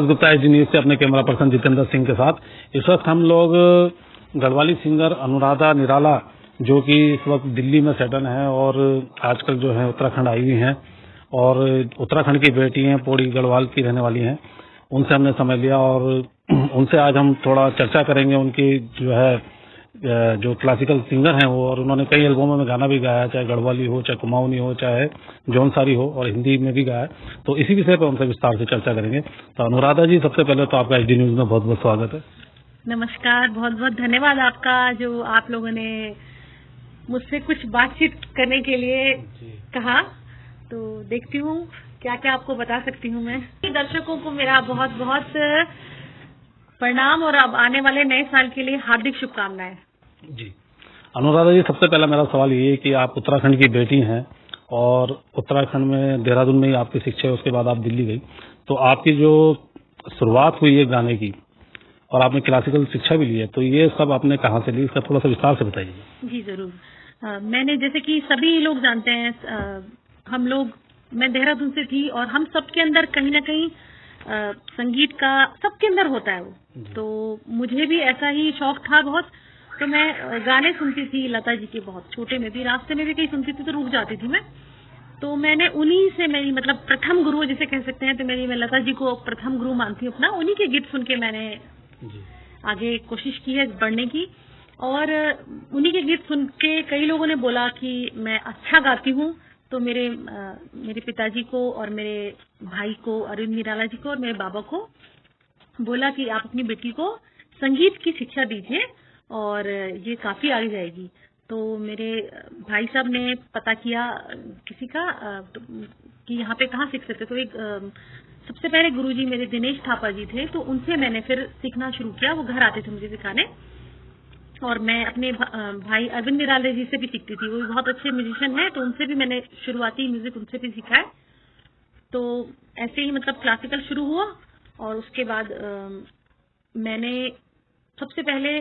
नौसद Gupta SD news से अपने camera person Jitendra Singh के साथ। इस वक्त हम लोग गढ़वाली सिंगर अनुराधा निराला जो कि इस वक्त दिल्ली में सेटल हैं और आजकल जो है उत्तराखंड आई हुई हैं और उत्तराखंड की बेटी हैं, पौड़ी गढ़वाल की रहने वाली हैं, उनसे हमने समय लिया और उनसे आज हम थोड़ा चर्चा करेंगे। उनकी जो है जो क्लासिकल सिंगर हैं वो, और उन्होंने कई एल्बमों में गाना भी गाया, चाहे गढ़वाली हो, चाहे कुमाऊनी हो, चाहे जौनसारी हो, और हिंदी में भी गाया। तो इसी विषय पर उनसे विस्तार से चर्चा करेंगे। तो अनुराधा जी, सबसे पहले तो आपका एसडी न्यूज में बहुत बहुत स्वागत है। नमस्कार, बहुत बहुत धन्यवाद आपका, जो आप लोगों ने मुझसे कुछ बातचीत करने के लिए कहा। तो देखती हूँ क्या क्या आपको बता सकती हूँ मैं। दर्शकों को मेरा बहुत बहुत प्रणाम और अब आने वाले नए साल के लिए हार्दिक शुभकामनाएं। जी अनुराधा जी, सबसे पहला मेरा सवाल ये है कि आप उत्तराखंड की बेटी हैं और उत्तराखंड में देहरादून में ही आपकी शिक्षा है, उसके बाद आप दिल्ली गई। तो आपकी जो शुरुआत हुई है गाने की और आपने क्लासिकल शिक्षा भी ली है, तो ये सब आपने कहाँ से ली, इसका थोड़ा सा विस्तार से बताइए। जी जरूर। मैंने, जैसे कि सभी लोग जानते हैं, हम लोग, मैं देहरादून से थी और हम सबके अंदर कहीं ना कहीं संगीत का सबके अंदर होता है वो। तो मुझे भी ऐसा ही शौक था बहुत। तो मैं गाने सुनती थी लता जी के, बहुत छोटे में भी, रास्ते में भी कहीं सुनती थी तो रुक जाती थी मैं। तो मैंने उन्हीं से, मेरी मतलब प्रथम गुरु जिसे कह सकते हैं, तो मैं लता जी को प्रथम गुरु मानती हूँ अपना। उन्हीं के गीत सुन के मैंने आगे कोशिश की है बढ़ने की, और उन्हीं के गीत सुन के कई लोगों ने बोला कि मैं अच्छा गाती हूँ। तो मेरे पिताजी को और मेरे भाई को, अरविंद निराला जी को, और मेरे बाबा को बोला कि आप अपनी बेटी को संगीत की शिक्षा दीजिए और ये काफी आगे जाएगी। तो मेरे भाई साहब ने पता किया किसी का कि यहाँ पे कहाँ सीख सकते। तो एक सबसे पहले गुरुजी मेरे दिनेश थापा जी थे, तो उनसे मैंने फिर सीखना शुरू किया। वो घर आते थे मुझे सिखाने, और मैं अपने भाई अरविंद निराला जी से भी सीखती थी। वो भी बहुत अच्छे म्यूजिशियन हैं, तो उनसे भी मैंने शुरुआती म्यूजिक उनसे भी सीखा है। तो ऐसे ही मतलब क्लासिकल शुरू हुआ, और उसके बाद मैंने सबसे पहले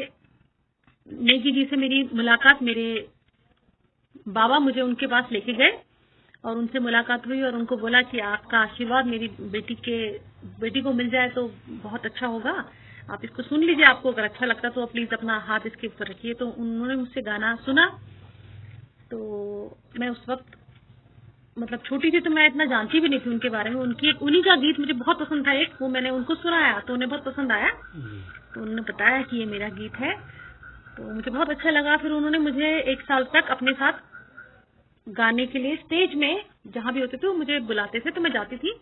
नेगी जी से मेरी मुलाकात, मेरे बाबा मुझे उनके पास लेके गए और उनसे मुलाकात हुई, और उनको बोला कि आपका आशीर्वाद मेरी बेटी को मिल जाए तो बहुत अच्छा होगा, आप इसको सुन लीजिए, आपको अगर अच्छा लगता तो प्लीज अपना हाथ इसके ऊपर रखिए। तो उन्होंने मुझसे गाना सुना। तो मैं उस वक्त मतलब छोटी थी, तो मैं इतना जानती भी नहीं थी उनके बारे में। उन्हीं का गीत मुझे बहुत पसंद था एक, वो मैंने उनको सुनाया तो उन्हें बहुत पसंद आया। तो उन्होंने बताया कि ये मेरा गीत है, तो मुझे बहुत अच्छा लगा। फिर उन्होंने मुझे 1 साल तक अपने साथ गाने के लिए स्टेज में जहां भी होते थे वो मुझे बुलाते थे, तो मैं जाती थी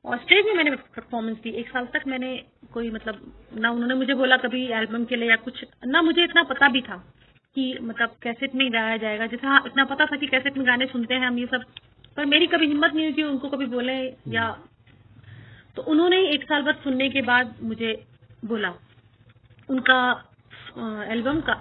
और स्टेज में मैंने परफॉर्मेंस दी। 1 साल तक मैंने कोई मतलब ना उन्होंने मुझे बोला कभी एल्बम के लिए या कुछ, ना मुझे इतना पता भी था कि मतलब कैसेट में गाया जाएगा। जैसे हाँ, इतना पता था कि कैसेट में गाने सुनते हैं हम ये सब, पर मेरी कभी हिम्मत नहीं हुई कि उनको कभी बोले या। तो उन्होंने 1 साल बाद सुनने के बाद मुझे बोला, उनका एल्बम का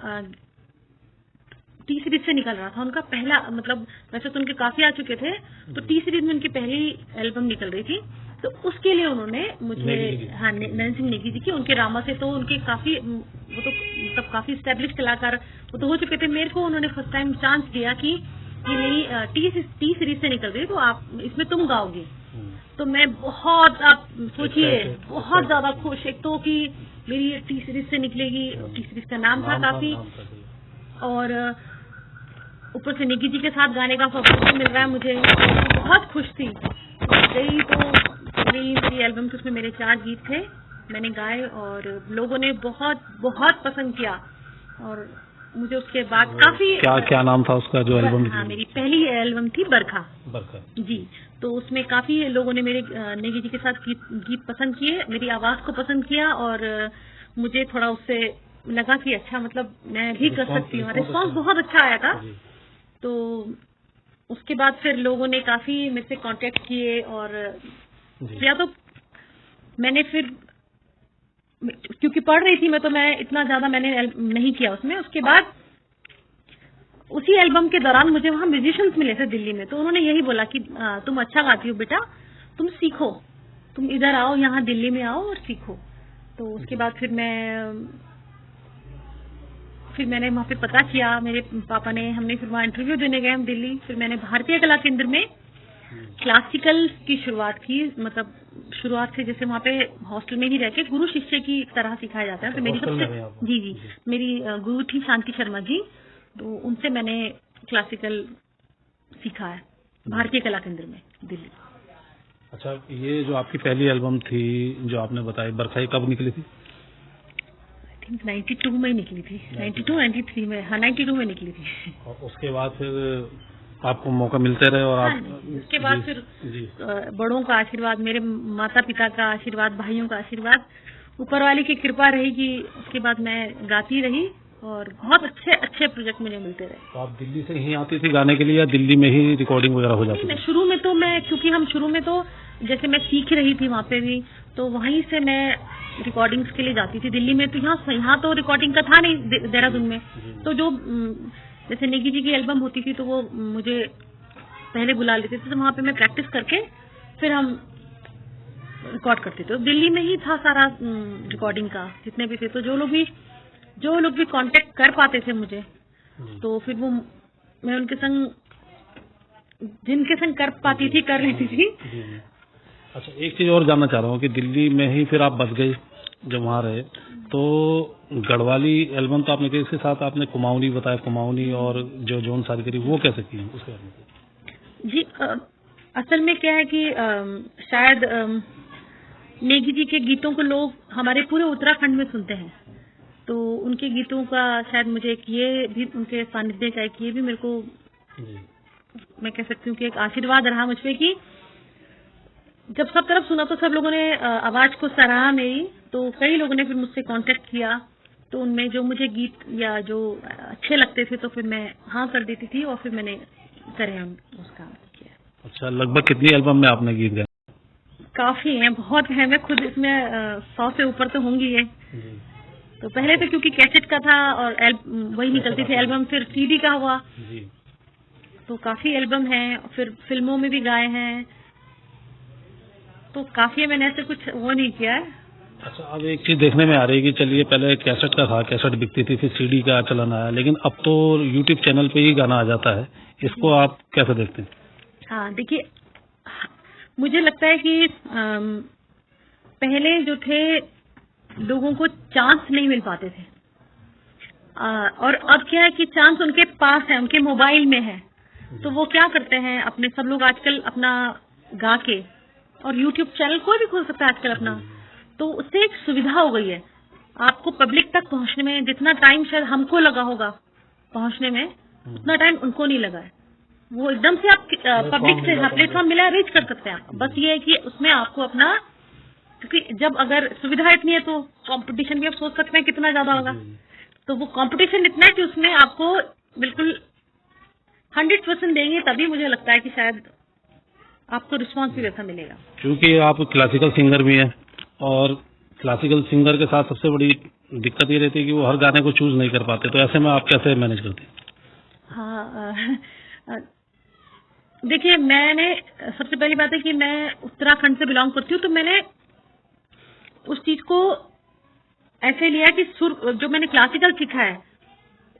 30 सीरीज से निकल रहा था उनका पहला, मतलब वैसे तो उनके काफी आ चुके थे, तो 30 सीरीज में उनकी पहली एल्बम निकल रही थी। तो उसके लिए उन्होंने मुझे, हाँ, नैन सिंह नेगी जी की, उनके रामा से, तो उनके काफी, वो तो मतलब काफी स्टैब्लिश कलाकार वो तो हो चुके थे। मेरे को उन्होंने फर्स्ट टाइम चांस दिया कि ये मेरी 30 सीरीज से निकल रही, तो आप इसमें तुम गाओगे। तो मैं बहुत, आप सोचिए, बहुत ज्यादा खुश, एक तो कि मेरी 30 सीरीज से निकलेगी, 30 सीरीज का नाम था काफी, और ऊपर से निकी जी के साथ गाने का अवसर मिल रहा है मुझे, बहुत खुश थी। गई तो मेरी एल्बम थी, उसमें मेरे 4 गीत थे, मैंने गाए और लोगों ने बहुत बहुत पसंद किया। और मुझे उसके बाद काफी, क्या नाम था उसका जो एल्बम? हाँ, मेरी पहली एल्बम थी बरखा जी। तो उसमें काफी लोगों ने मेरे नेगी जी के साथ गीत पसंद किए, मेरी आवाज को पसंद किया, और मुझे थोड़ा उससे लगा कि अच्छा, मतलब मैं भी कर सकती हूँ। रिस्पॉन्स बहुत अच्छा आया था। तो उसके बाद फिर लोगों ने काफी मेरे से कांटेक्ट किए, और या तो मैंने फिर, क्योंकि पढ़ रही थी मैं, तो मैं इतना ज्यादा मैंने नहीं किया उसमें। उसके बाद उसी एल्बम के दौरान मुझे वहाँ म्यूजिशियंस मिले थे दिल्ली में, तो उन्होंने यही बोला कि तुम अच्छा गाती हो बेटा, तुम सीखो, तुम इधर आओ, यहाँ दिल्ली में आओ और सीखो। तो उसके बाद फिर मैंने वहाँ पे पता किया, मेरे पापा ने, हमने फिर वहाँ इंटरव्यू देने गए हम दिल्ली। फिर मैंने भारतीय कला केंद्र में क्लासिकल की शुरुआत की, मतलब शुरुआत से जैसे वहाँ पे हॉस्टल में ही रह के गुरु शिष्य की तरह सिखाया जाता है। तो मेरी सबसे जी मेरी गुरु थी शांति शर्मा जी, तो उनसे मैंने क्लासिकल सीखा है भारतीय कला केंद्र में दिल्ली। अच्छा, ये जो आपकी पहली एल्बम थी जो आपने बताई बरखाई, कब निकली थी? आई थिंक 92 में निकली थी, 92 93 में, हाँ 92 में निकली थी। और उसके बाद फिर आपको मौका मिलते रहे और आप उसके बाद फिर बड़ों का आशीर्वाद, मेरे माता पिता का आशीर्वाद, भाइयों का आशीर्वाद, ऊपर वाले की कृपा रही कि उसके बाद मैं गाती रही और बहुत अच्छे अच्छे प्रोजेक्ट मुझे मिलते रहे। तो आप दिल्ली से ही आती थी गाने के लिए या दिल्ली में ही रिकॉर्डिंग वगैरह हो जाती थी? शुरू में तो मैं, क्योंकि हम शुरू में तो जैसे मैं सीख रही थी वहाँ पे भी, तो वहीं से मैं रिकॉर्डिंग्स के लिए जाती थी दिल्ली में। तो यहाँ तो रिकॉर्डिंग का था नहीं देहरादून में, तो जो जैसे नेगी जी की एल्बम होती थी तो वो मुझे पहले बुला लेते थे, तो वहाँ पे मैं प्रैक्टिस करके फिर हम रिकॉर्ड करते थे। तो दिल्ली में ही था सारा रिकॉर्डिंग का जितने भी थे, तो जो लोग भी कांटेक्ट कर पाते थे मुझे, तो फिर वो मैं उनके संग, जिनके संग कर पाती थी कर लेती थी। अच्छा, एक चीज और जानना चाह रहा हूँ कि दिल्ली में ही फिर आप बस गए जब वहाँ रहे, तो गढ़वाली एल्बम तो आपने, इसके साथ आपने कुमाऊनी बताया, कुमाऊनी और जो जोन सारी करी वो कैसे की उसके बारे में? जी असल में क्या है कि शायद नेगी जी के गीतों को लोग हमारे पूरे उत्तराखंड में सुनते हैं, तो उनके गीतों का शायद मुझे एक ये भी, उनके सानिध्य का एक ये भी मेरे को मैं कह सकती हूँ कि एक आशीर्वाद रहा मुझ पे कि जब सब तरफ सुना तो सब लोगों ने आवाज को सराहा मेरी, तो कई लोगों ने फिर मुझसे कांटेक्ट किया, तो उनमें जो मुझे गीत या जो अच्छे लगते थे तो फिर मैं हाँ कर देती थी और फिर मैंने करे उसका किया। अच्छा, लगभग कितनी एल्बम में आपने गीत गाए? काफी हैं, बहुत है, मैं खुद इसमें 100 से ऊपर तो होंगी है। तो पहले तो क्योंकि कैसेट का था और वही निकलती थी एल्बम, फिर सीडी का हुआ, तो काफी एल्बम है, फिर फिल्मों में भी गाए हैं, तो काफी है, मैंने ऐसे कुछ वो नहीं किया है। अच्छा, अब एक चीज देखने में आ रही है कि चलिए पहले कैसेट का था, कैसेट बिकती थी, फिर सीडी का चलन आया, लेकिन अब तो यूट्यूब चैनल पे ही गाना आ जाता है, इसको आप कैसे देखते हैं? हाँ देखिए, मुझे लगता है कि पहले जो थे लोगों को चांस नहीं मिल पाते थे, और अब क्या है कि चांस उनके पास है, उनके मोबाइल में है, तो वो क्या करते हैं, अपने सब लोग आजकल अपना गा के, और यूट्यूब चैनल कोई भी खोल सकता है आजकल अपना, तो उससे एक सुविधा हो गई है आपको पब्लिक तक पहुंचने में। जितना टाइम शायद हमको लगा होगा पहुंचने में, उतना टाइम उनको नहीं लगा है। वो एकदम से आप पब्लिक से प्लेटफॉर्म मिला, रीच कर सकते हैं आप। बस ये है कि उसमें आपको अपना, क्योंकि जब अगर सुविधा इतनी है तो कंपटीशन भी आप सोच सकते हैं कितना ज्यादा होगा, तो वो कंपटीशन इतना है कि उसमें आपको बिल्कुल 100% देंगे, तभी मुझे लगता है कि शायद आपको रिस्पॉन्स भी वैसा मिलेगा। क्योंकि आप क्लासिकल सिंगर भी हैं, और क्लासिकल सिंगर के साथ सबसे बड़ी दिक्कत ये रहती है कि वो हर गाने को चूज नहीं कर पाते, तो ऐसे में आप कैसे मैनेज करते हैं? हाँ, देखिए, मैंने सबसे पहली बात है कि मैं उत्तराखंड से बिलोंग करती हूँ, तो मैंने उस चीज को ऐसे लिया कि सुर, जो मैंने क्लासिकल सीखा है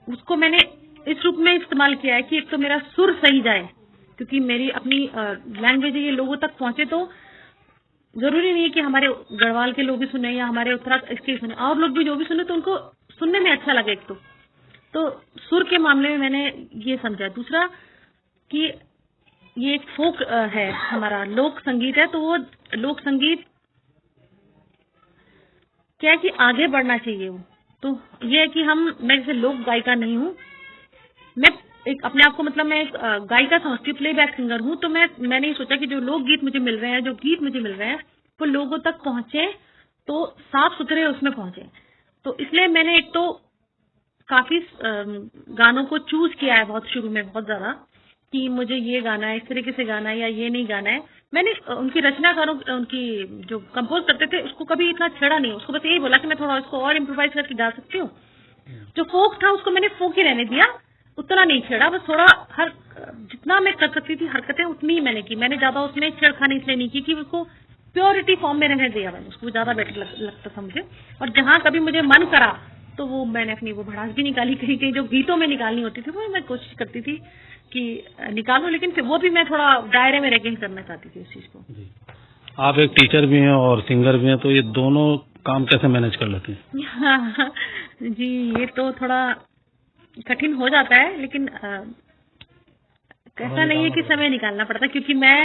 उसको मैंने इस रूप में इस्तेमाल किया है कि एक तो मेरा सुर सही जाए, क्योंकि मेरी अपनी लैंग्वेज ये लोगों तक पहुंचे, तो जरूरी नहीं है कि हमारे गढ़वाल के लोग भी सुने या हमारे उत्तराखंड इसके सुने, और लोग भी जो भी सुने तो उनको सुनने में अच्छा लगे। एक तो सुर के मामले में मैंने ये समझा। दूसरा कि ये एक फोक है, हमारा लोक संगीत है, तो वो लोक संगीत क्या है कि आगे बढ़ना चाहिए वो, तो ये है कि मैं जैसे लोक गायिका नहीं हूँ, मैं एक अपने आप को, मतलब मैं एक गायिका समझती हूँ, प्लेबैक सिंगर हूँ, तो मैंने ये सोचा कि जो लोक गीत मुझे मिल रहे हैं, जो गीत मुझे मिल रहे हैं, वो लोगों तक पहुंचे, तो साफ सुथरे उसमें पहुंचे। तो इसलिए मैंने एक तो काफी गानों को चूज किया है बहुत शुरू में, बहुत ज्यादा, कि मुझे ये गाना है, इस तरीके से गाना है या ये नहीं गाना है। मैंने उनकी रचनाकारों, उनकी जो कंपोज करते थे उसको कभी इतना छेड़ा नहीं, उसको बस यही बोला कि मैं थोड़ा इसको और इम्प्रोवाइज करके गा सकती हूँ। जो फोक था उसको मैंने फोक ही रहने दिया, उतना नहीं छेड़ा, बस थोड़ा जितना मैं कर सकती थी हरकतें उतनी ही मैंने की। मैंने ज्यादा उसमें छेड़खानी इसलिए नहीं की कि उसको प्योरिटी फॉर्म में रहने दिया, मैंने उसको ज्यादा बेटर लगता था मुझे। और जहां कभी मुझे मन करा तो वो मैंने अपनी वो भड़ास भी निकाली, कहीं कहीं जो गीतों में निकालनी होती थी वो मैं कोशिश करती थी कि निकालूं, लेकिन फिर वो भी मैं थोड़ा दायरे में रह के ही करना चाहती थी उस चीज को। आप एक टीचर भी हैं और सिंगर भी हैं, तो ये दोनों काम कैसे मैनेज कर लेते हैं? जी, ये तो थोड़ा कठिन हो जाता है, लेकिन ऐसा नहीं है कि समय निकालना पड़ता है, क्योंकि मैं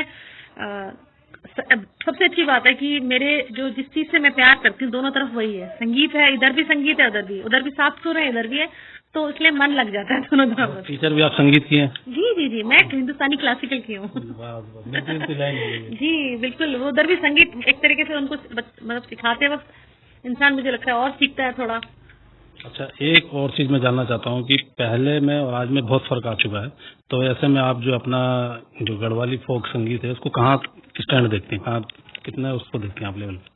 सबसे अच्छी बात है कि मेरे जो जिस चीज से मैं प्यार करती हूँ दोनों तरफ वही है, संगीत है, इधर भी संगीत है, उधर भी सात सुर है, इधर भी है, तो इसलिए मन लग जाता है दोनों तरफ। टीचर भी आप संगीत की हैं? जी जी जी, मैं हिंदुस्तानी क्लासिकल की हूँ। जी बिल्कुल, वो उधर भी संगीत एक तरीके से उनको मतलब सिखाते वक्त इंसान मुझे लगता है और सीखता है थोड़ा। अच्छा, एक और चीज मैं जानना चाहता हूँ कि पहले में और आज में बहुत फर्क आ चुका है, तो ऐसे में आप जो अपना जो गढ़वाली फोक संगीत है उसको कहाँ स्टैंड देखते हैं, कहाँ कितना उसको देखते हैं आप लेवल पे?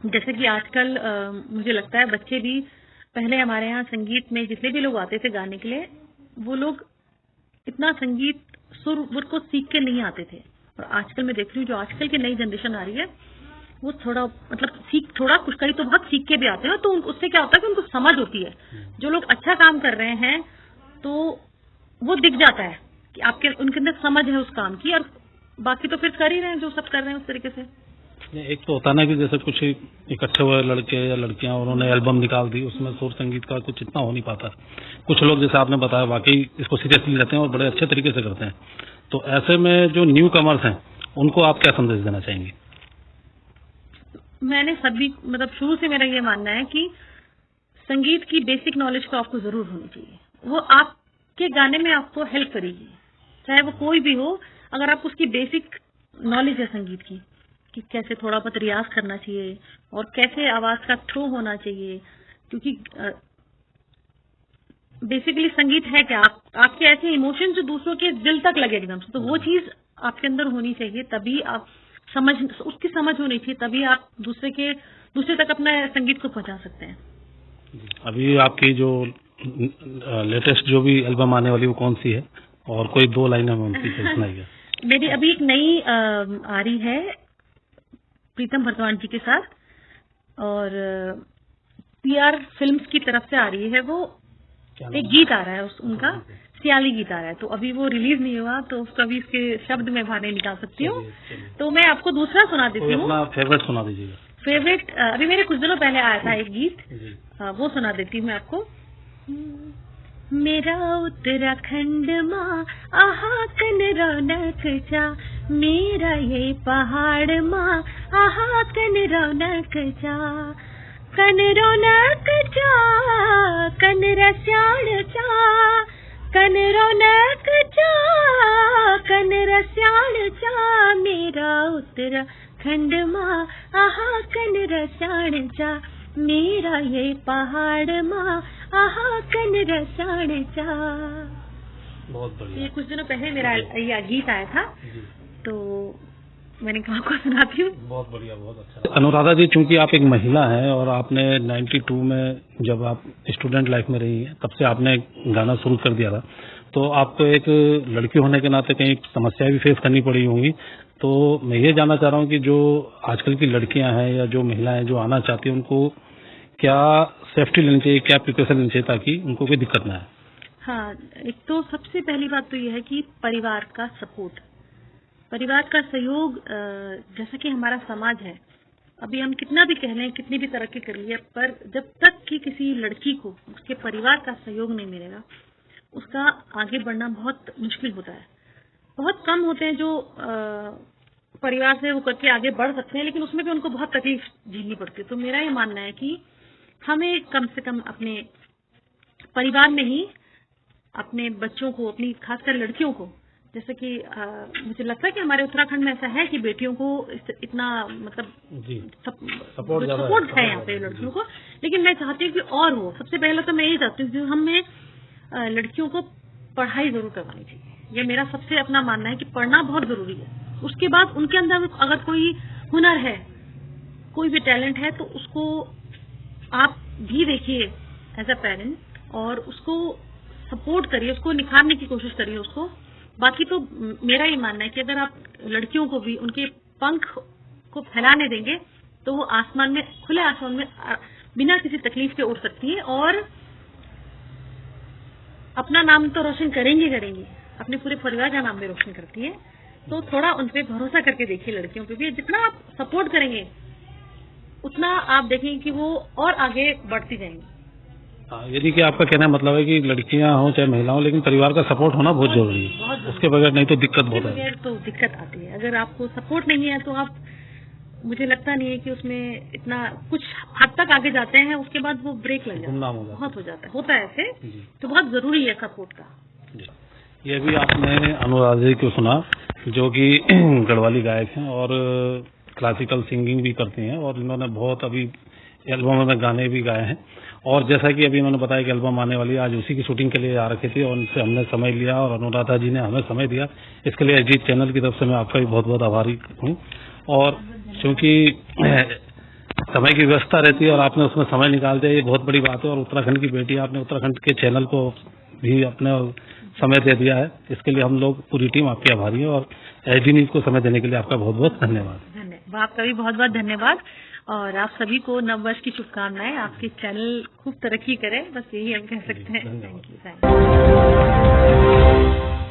जैसे कि आजकल मुझे लगता है बच्चे भी, पहले हमारे यहाँ संगीत में जितने भी लोग आते थे गाने के लिए, वो लोग इतना संगीत सुर को सीख के नहीं आते थे। और आजकल मैं देख रही हूँ जो आजकल की नई जनरेशन आ रही है, वो थोड़ा मतलब थोड़ा कुछ कहीं तो बहुत सीख के भी आते हैं, तो उससे क्या होता है कि उनको समझ होती है। जो लोग अच्छा काम कर रहे हैं तो वो दिख जाता है कि आपके उनके अंदर समझ है उस काम की, और बाकी तो फिर कर ही रहे हैं जो सब कर रहे हैं उस तरीके से। एक तो होता ना कि जैसे कुछ इकट्ठे हुए लड़के या लड़कियां, उन्होंने एल्बम निकाल दी, उसमें सुर संगीत का कुछ इतना हो नहीं पाता। कुछ लोग जैसे आपने बताया वाकई इसको सीरियसली लेते हैं और बड़े अच्छे तरीके से करते हैं, तो ऐसे में जो न्यू कमर्स हैं उनको आप क्या संदेश देना चाहेंगे? मैंने सभी मतलब शुरू से मेरा ये मानना है कि संगीत की बेसिक नॉलेज तो आपको जरूर होनी चाहिए। वो आपके गाने में आपको हेल्प करेगी, चाहे वो कोई भी हो। अगर आप उसकी बेसिक नॉलेज है संगीत की, कि कैसे थोड़ा बहुत रियाज करना चाहिए और कैसे आवाज का थ्रो होना चाहिए, क्योंकि बेसिकली संगीत है क्या, आपके ऐसे इमोशन जो दूसरों के दिल तक लगे एकदम से, तो वो चीज आपके अंदर होनी चाहिए, तभी आप उसकी समझ होनी चाहिए, तभी आप दूसरे तक अपना संगीत को पहुंचा सकते हैं। अभी आपकी जो लेटेस्ट जो भी एल्बम आने वाली वो कौन सी है, और कोई 2 लाइन हमें उनकी सुनाइए। मेरी अभी एक नई आ रही है प्रीतम भरद्वाज जी के साथ, और PR फिल्म्स की तरफ से आ रही है। वो एक गीत आ रहा है उनका सियाली गीत आ रहा है, तो अभी वो रिलीज नहीं हुआ, तो उसका भी इसके शब्द मैं बाहर नहीं निकाल सकती हूँ, तो मैं आपको दूसरा सुना देती हूँ। अपना फेवरेट सुना दीजिएगा। फेवरेट अभी मेरे कुछ दिनों पहले आया था एक गीत, वो सुना देती हूँ मैं आपको। मेरा उत्तराखंड माँ आहा कन रौनक चा, मेरा ये पहाड़ माँ आहा कन रौनक चा, कन रौनक चा कन रस्याण चा, कन रौनक चा कन रस्याण चा, मेरा उत्तराखंड माँ आहा कन रस्याण चा, मेरा ये पहाड़ माँ आहा कन रसाण चा। बहुत बढ़िया। ये कुछ दिनों पहले मेरा ये गीत आया था, तो मैंने कहा आपको सुनाती हूँ। बहुत बढ़िया, बहुत अच्छा। अनुराधा जी, चूंकि आप एक महिला हैं और आपने 92 में जब आप स्टूडेंट लाइफ में रही हैं, तब से आपने गाना शुरू कर दिया था, तो आपको एक लड़की होने के नाते कई समस्याएं भी फेस करनी पड़ी होंगी। तो मैं ये जानना चाह रहा हूँ कि जो आजकल की लड़कियां हैं या जो महिलाएं जो आना चाहती हैं, उनको क्या सेफ्टी लेनी चाहिए, क्या प्रिकॉशन लेनी चाहिए ताकि उनको कोई दिक्कत ना आए? हाँ, एक तो सबसे पहली बात तो ये है कि परिवार का सपोर्ट, परिवार का सहयोग। जैसा कि हमारा समाज है, अभी हम कितना भी कह लें, कितनी भी तरक्की कर ली है, पर जब तक कि किसी लड़की को उसके परिवार का सहयोग नहीं मिलेगा, उसका आगे बढ़ना बहुत मुश्किल होता है। बहुत कम होते हैं जो परिवार से वो करके आगे बढ़ सकते हैं, लेकिन उसमें भी उनको बहुत तकलीफ झेलनी पड़ती है। तो मेरा ये मानना है कि हमें कम से कम अपने परिवार में ही अपने बच्चों को, अपनी खासकर लड़कियों को, जैसे कि मुझे लगता है कि हमारे उत्तराखंड में ऐसा है कि बेटियों को इतना मतलब सपोर्ट है यहाँ पे लड़कियों को, लेकिन मैं चाहती हूँ कि और हो। सबसे पहले तो मैं यही चाहती हूँ कि हमें लड़कियों को पढ़ाई जरूर करवानी चाहिए। यह मेरा सबसे अपना मानना है कि पढ़ना बहुत जरूरी है। उसके बाद उनके अंदर अगर कोई हुनर है, कोई भी टैलेंट है, तो उसको आप भी देखिए एज अ पेरेंट, और उसको सपोर्ट करिए, उसको निखारने की कोशिश करिए उसको। बाकी तो मेरा ये मानना है कि अगर आप लड़कियों को भी उनके पंख को फैलाने देंगे, तो वो आसमान में, खुले आसमान में बिना किसी तकलीफ के उड़ सकती है, और अपना नाम तो रोशन करेंगे, अपने पूरे परिवार का नाम भी रोशन करती है। तो थोड़ा उन पे भरोसा करके देखिए लड़कियों पे भी। जितना आप सपोर्ट करेंगे उतना आप देखेंगे कि वो और आगे बढ़ती जाएंगी। यानी कि आपका कहना मतलब है कि लड़कियां हों चाहे महिला हों, लेकिन परिवार का सपोर्ट होना बहुत जरूरी है। उसके बगैर नहीं तो दिक्कत बहुत है। तो दिक्कत आती है। अगर आपको सपोर्ट नहीं है तो आप, मुझे लगता नहीं है कि उसमें इतना कुछ हद तक आगे जाते हैं, उसके बाद वो ब्रेक लग जाता है, बहुत हो जाता है, होता है ऐसे। तो बहुत जरूरी है सपोर्ट का। ये भी आपने अनुराधा जी को सुना, जो कि गढ़वाली गायक हैं और क्लासिकल सिंगिंग भी करती हैं, और इन्होंने बहुत अभी एल्बम में गाने भी गाए हैं। और जैसा कि अभी उन्होंने बताया कि एल्बम आने वाली है, आज उसी की शूटिंग के लिए आ रखी थी और उनसे हमने समय लिया और अनुराधा जी ने हमें समय दिया। इसके लिए अजीत चैनल की तरफ से मैं आपका भी बहुत बहुत आभारी हूँ। और क्योंकि समय की व्यवस्था रहती है और आपने उसमें समय निकाल दिया, ये बहुत बड़ी बात है। और उत्तराखंड की बेटी, आपने उत्तराखंड के चैनल को भी अपने समय दे दिया है, इसके लिए हम लोग पूरी टीम आपकी आभारी है। और एजी न्यूज को समय देने के लिए आपका बहुत बहुत धन्यवाद। आपका भी बहुत बहुत धन्यवाद। और आप सभी को नववर्ष की शुभकामनाएं। आपके चैनल खूब तरक्की करे, बस यही हम कह सकते हैं। Thank you.